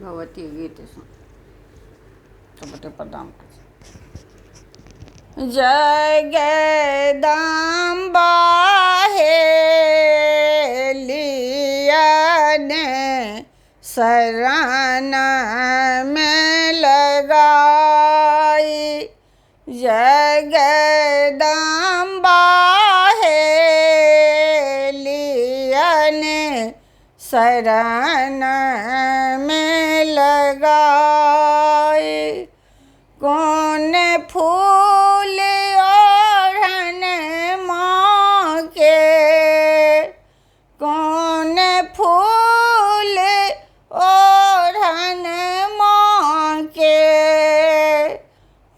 भगवती गीत सुन प्रदान जगदम्बा हे लियन शरण में लगाई। जगदम्बा हे लियन शरण में लगाई। कौन फूल ओढ़न माँ के, कौन फूल ओढ़न माँ के,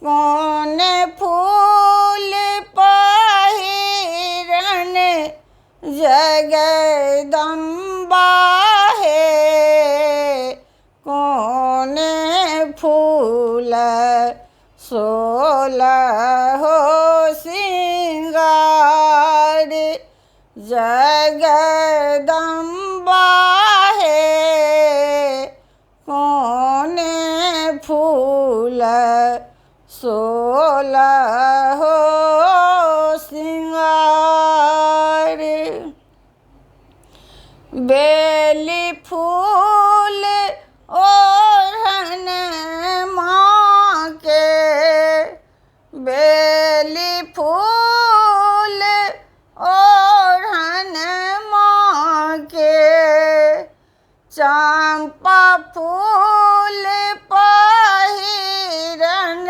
कौन फूल पहिरन जगदम्बा है। कौन फूल सोलहो सिंगार जगदम्बा है। कौन फूल सोलहो सिंगार। बेली फूल ओढ़न माँ के, बेली फूल ओढ़न माँ के, चंपा फूल पहिरन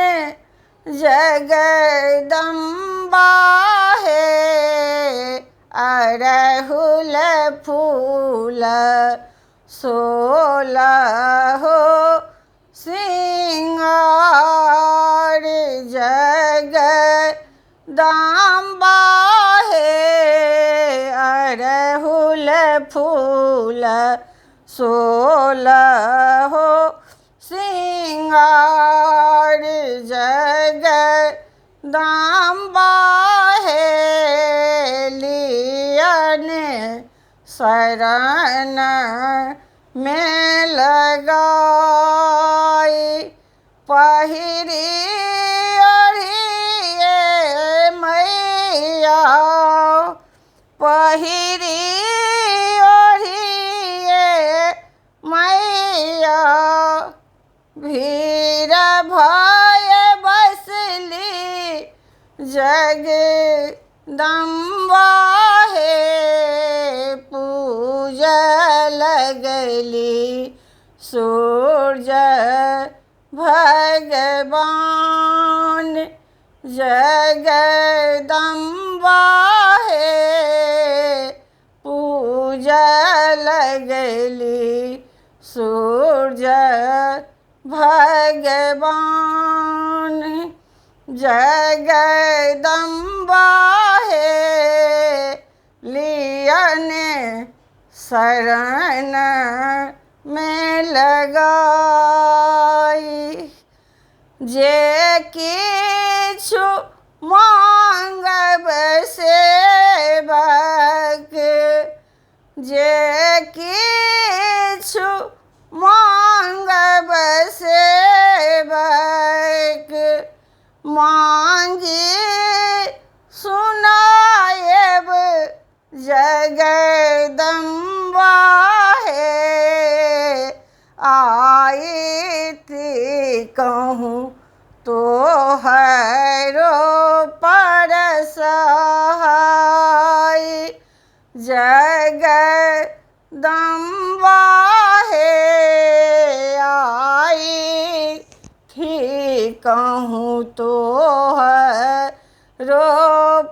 जगदम्बा है। अड़हुल फूल सोलहो सिंगार जगदम्बा है। अड़हुल फूल सोलहो सिंगार जगदम्बा है। लियन शरण में लगाई। पहिरी ओढ़िए मैया, पहिरी ओढ़िए मैया, भीड़ भय बसली जगदम्बा है। पूजा लगली सूरज भगवान जगदम्बा है। पूजा लगली सूरज भगवान जगदम्बा है। लियन शरण में लगाई। जे किछु मांगब सेवक, जे किछु मांगब सेवक, मांगी सुनायब जगदम्बा है। आई थी कहूँ तो हैरो पर सहाय जगदम्बा है। आई थी कहूँ तो हैरो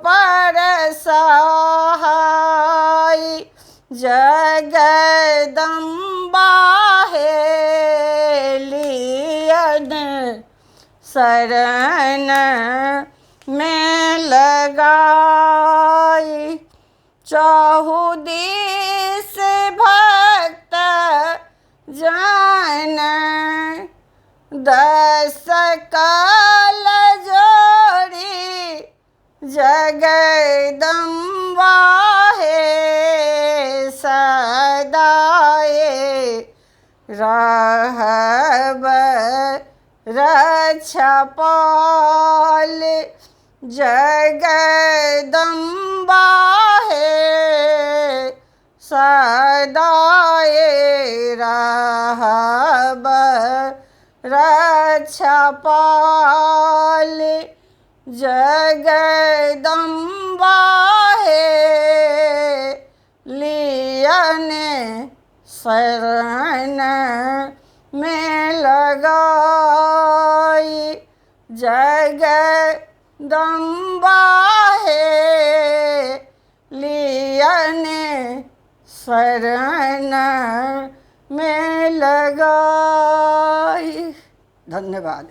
पर सहाय जगदम्बा है। लियन शरण में लगाई। चहुदिस भक्त जन दस काल जोड़ी जगदम्बा है। सदाए रहब रक्षा पाल जगदम्बा हे सदाए रहब रक्षा पाल जगदम्बा हे लियन शरण में लगाई जगदम्बा हे लियन शरण में लगाई। धन्यवाद।